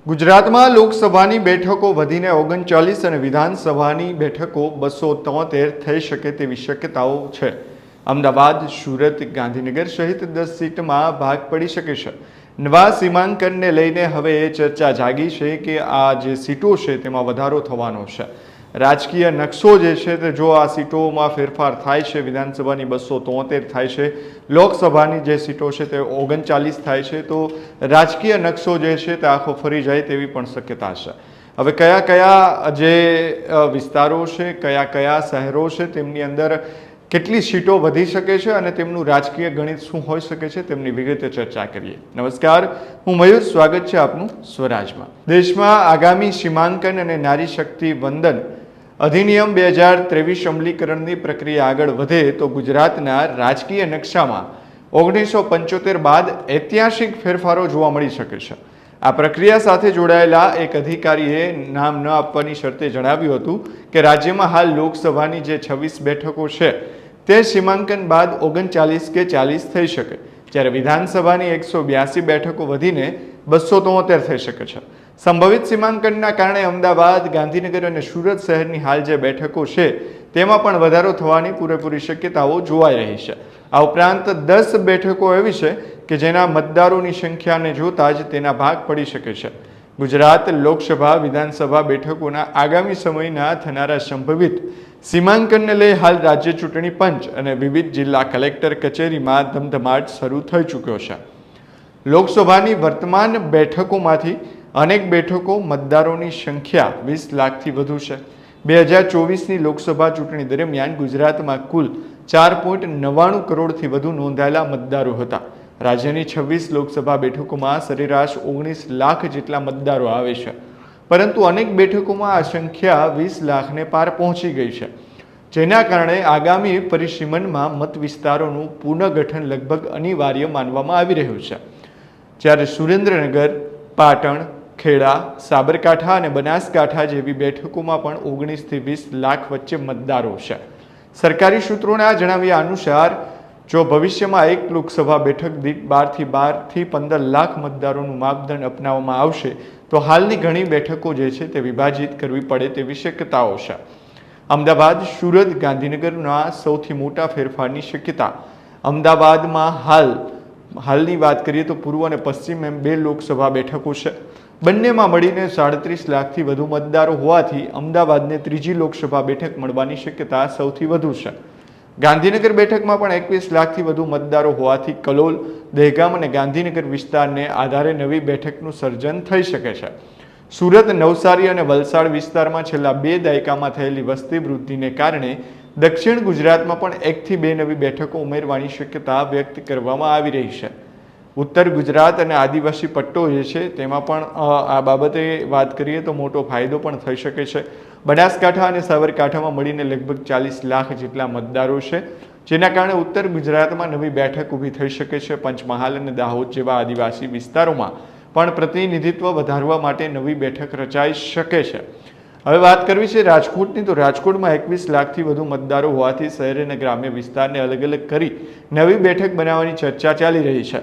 ગુજરાતમાં લોકસભાની બેઠકો વધીને 39 અને વિધાનસભાની બેઠકો 273 થઈ શકે તેવી શક્યતાઓ છે. અમદાવાદ, સુરત, ગાંધીનગર સહિત 10 સીટમાં ભાગ પડી શકે છે. નવા સીમાંકનને લઈને હવે એ ચર્ચા જાગી છે કે આ જે સીટો છે તેમાં વધારો થવાનો છે. રાજકીય નકશો જે છે તે જો આ સીટોમાં ફેરફાર થાય છે, વિધાનસભાની 273 થાય છે, લોકસભાની જે સીટો છે તે 39 થાય છે, તો રાજકીય નકશો જે છે તે આખો ફરી જાય તેવી પણ શક્યતા છે. હવે કયા કયા જે વિસ્તારો છે, કયા કયા શહેરો છે, તેમની અંદર કેટલી સીટો વધી શકે છે અને તેમનું રાજકીય ગણિત શું હોઈ શકે છે તેમની વિગતે ચર્ચા કરીએ. નમસ્કાર, હું મયુર, સ્વાગત છે આપનું સ્વરાજમાં. દેશમાં આગામી સીમાંકન અને નારી શક્તિ વંદન અધિનિયમ 2023 અમલીકરણની પ્રક્રિયા આગળ વધે તો ગુજરાતના રાજકીય નકશામાં 1975 બાદ ઐતિહાસિક ફેરફારો જોવા મળી શકે છે. આ પ્રક્રિયા સાથે જોડાયેલા એક અધિકારીએ નામ ન આપવાની શરતે જણાવ્યું હતું કે રાજ્યમાં હાલ લોકસભાની જે 26 બેઠકો છે તે સીમાંકન બાદ 39 કે 40 થઈ શકે, જ્યારે વિધાનસભાની 182 બેઠકો વધીને 273 થઈ શકે છે. સંભવિત સીમાંકનના કારણે અમદાવાદ, ગાંધીનગર અને સુરત શહેરની હાલ જે બેઠકો છે તેમાં પણ વધારો થવાની પૂરેપૂરી શક્યતાઓ જોવાઈ રહી છે. આ ઉપરાંત 10 બેઠકો એવી છે કે જેના મતદારોની સંખ્યાને જોતા જ તેના ભાગ પડી શકે છે. ગુજરાત લોકસભા, વિધાનસભા બેઠકોના આગામી સમયના થનારા સંભવિત સીમાંકનને લઈ હાલ રાજ્ય ચૂંટણી પંચ અને વિવિધ જિલ્લા કલેક્ટર કચેરીમાં ધમધમાટ શરૂ થઈ ચૂક્યો છે. લોકસભાની વર્તમાન બેઠકોમાંથી અનેક બેઠકો મતદારોની સંખ્યા 20 લાખથી વધુ છે. 2024ની લોકસભા ચૂંટણી દરમિયાન ગુજરાતમાં કુલ 4.99 કરોડથી વધુ નોંધાયેલા મતદારો હતા. રાજ્યની 26 લોકસભા બેઠકોમાં સરેરાશ 19 લાખ જેટલા મતદારો આવે છે, પરંતુ અનેક બેઠકોમાં આ સંખ્યા 20 લાખને પાર પહોંચી ગઈ છે, જેના કારણે આગામી પરિસીમનમાં મત વિસ્તારોનું પુનઃગઠન લગભગ અનિવાર્ય માનવામાં આવી રહ્યું છે. જ્યારે સુરેન્દ્રનગર, પાટણ, ખેડા, સાબરકાંઠા અને બનાસકાંઠા જેવી બેઠકોમાં પણ 19 થી 20 લાખ વચ્ચે મતદારો છે. સરકારી સૂત્રોના જણાવ્યા અનુસાર જો ભવિષ્યમાં એક લોકસભા બેઠક દીઠ 12 થી 15 લાખ મતદારોનું માપદંડ અપનાવવામાં આવશે તો હાલની ઘણી બેઠકો જે છે તે વિભાજિત કરવી પડે તેવી શક્યતાઓ છે. અમદાવાદ, સુરત, ગાંધીનગરના સૌથી મોટા ફેરફારની શક્યતા. અમદાવાદમાં હાલની વાત કરીએ તો પૂર્વ અને પશ્ચિમ એમ 2 લોકસભા બેઠકો છે. બંનેમાં મળીને 37 લાખથી વધુ મતદારો હોવાથી અમદાવાદને ત્રીજી લોકસભા બેઠક મળવાની શક્યતા સૌથી વધુ છે. ગાંધીનગર બેઠકમાં પણ 21 લાખથી વધુ મતદારો હોવાથી કલોલ, દહેગામ અને ગાંધીનગર વિસ્તારને આધારે નવી બેઠકનું સર્જન થઈ શકે છે. સુરત, નવસારી અને વલસાડ વિસ્તારમાં છેલ્લા 2 દાયકામાં થયેલી વસ્તી વૃદ્ધિને કારણે દક્ષિણ ગુજરાતમાં પણ 1 થી 2 નવી બેઠકો ઉમેરવાની શક્યતા વ્યક્ત કરવામાં આવી રહી છે. ઉત્તર ગુજરાત અને આદિવાસી પટ્ટો જે છે તેમાં પણ આ બાબતે વાત કરીએ તો મોટો ફાયદો પણ થઈ શકે છે. બનાસકાંઠા અને સાબરકાંઠામાં મળીને લગભગ 40 લાખ જેટલા મતદારો છે, જેના કારણે ઉત્તર ગુજરાતમાં નવી બેઠક ઊભી થઈ શકે છે. પંચમહાલ અને દાહોદ જેવા આદિવાસી વિસ્તારોમાં પણ પ્રતિનિધિત્વ વધારવા માટે નવી બેઠક રચાઈ શકે છે. હવે વાત કરવી છે રાજકોટની, તો રાજકોટમાં 21 લાખથી વધુ મતદારો હોવાથી શહેર અને ગ્રામ્ય વિસ્તારને અલગ અલગ કરી નવી બેઠક બનાવવાની ચર્ચા ચાલી રહી છે.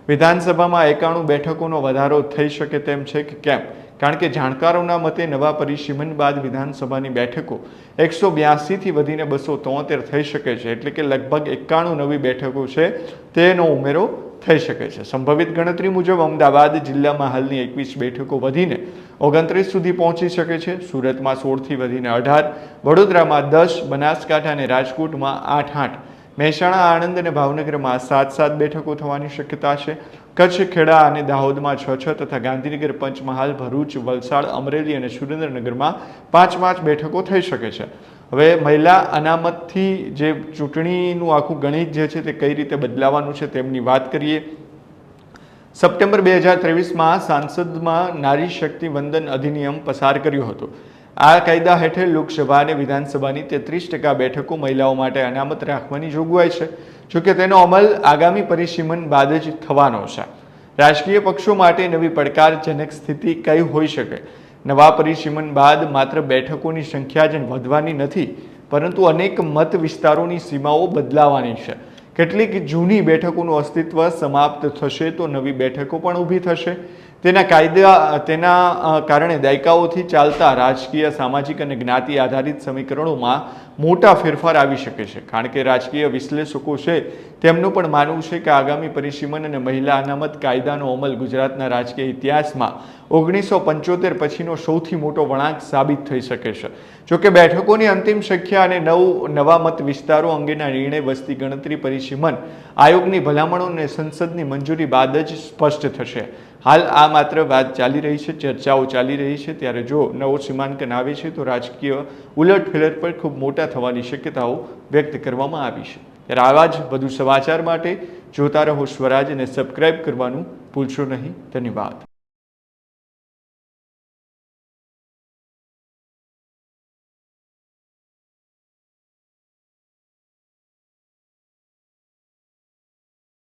વિધાનસભામાં 91 બેઠકોનો વધારો થઈ શકે તેમ છે કે કેમ? કારણ કે જાણકારોના મતે નવા પરિસીમન બાદ વિધાનસભાની બેઠકો 182થી વધીને 273 થઈ શકે છે, એટલે કે લગભગ 91 નવી બેઠકો છે તેનો ઉમેરો થઈ શકે છે. સંભવિત ગણતરી મુજબ અમદાવાદ જિલ્લામાં હાલની 21 બેઠકો વધીને 29 સુધી પહોંચી શકે છે. સુરતમાં 16થી વધીને 18, વડોદરામાં 10, બનાસકાંઠા અને રાજકોટમાં 8, મહેસાણા, આણંદ અને ભાવનગરમાં 7 બેઠકો થવાની શક્યતા છે. કચ્છ, ખેડા અને દાહોદમાં 6 તથા ગાંધીનગર, પંચમહાલ, ભરૂચ, વલસાડ, અમરેલી અને સુરેન્દ્રનગરમાં 5 બેઠકો થઈ શકે છે. હવે મહિલા અનામતથી જે ચૂંટણીનું આખું ગણિત જે છે તે કઈ રીતે બદલાવાનું છે તેમની વાત કરીએ. સપ્ટેમ્બર 2023માં સાંસદમાં નારી શક્તિ વંદન અધિનિયમ પસાર કર્યો હતો. આ કાયદા હેઠળ લોકસભા અને વિધાનસભાની 33% બેઠકો મહિલાઓ માટે અનામત રાખવાની જોગવાઈ છે. જોકે તેનો અમલ આગામી પરિસીમન બાદ જ થવાનો છે. રાજકીય પક્ષો માટે નવી પડકારજનક સ્થિતિ કઈ હોઈ શકે? નવા પરિસીમન બાદ માત્ર બેઠકોની સંખ્યા જ વધવાની નથી, પરંતુ અનેક મત વિસ્તારોની સીમાઓ બદલાવાની છે. કેટલીક જૂની બેઠકોનું અસ્તિત્વ સમાપ્ત થશે તો નવી બેઠકો પણ ઊભી થશે. તેના કારણે દાયકાઓથી ચાલતા રાજકીય, સામાજિક અને જ્ઞાતિ આધારિત સમીકરણોમાં મોટા ફેરફાર આવી શકે છે. કારણ કે રાજકીય વિશ્લેષકો છે તેમનું પણ માનવું છે કે આગામી પરિસીમન અને મહિલા અનામત કાયદાનો અમલ ગુજરાતના રાજકીય ઇતિહાસમાં 1975 પછીનો સૌથી મોટો વળાંક સાબિત થઈ શકે છે. જોકે બેઠકોની અંતિમ સંખ્યા અને નવા મત વિસ્તારો અંગેના નિર્ણય વસ્તી ગણતરી પરિસીમન આયોગની ભલામણો અને સંસદની મંજૂરી બાદ જ સ્પષ્ટ થશે. હાલ આ માત્ર વાત ચાલી રહી છે, ચર્ચાઓ ચાલી રહી છે. ત્યારે જો નવો સીમાંકન આવે છે તો રાજકીય ઉલટફેર પર ખૂબ મોટા થવાની શક્યતાઓ વ્યક્ત કરવામાં આવી છે. ત્યારે આવા જ વધુ સમાચાર માટે જોતા રહો સ્વરાજ અને સબસ્ક્રાઇબ કરવાનું ભૂલશો નહીં. ધન્યવાદ.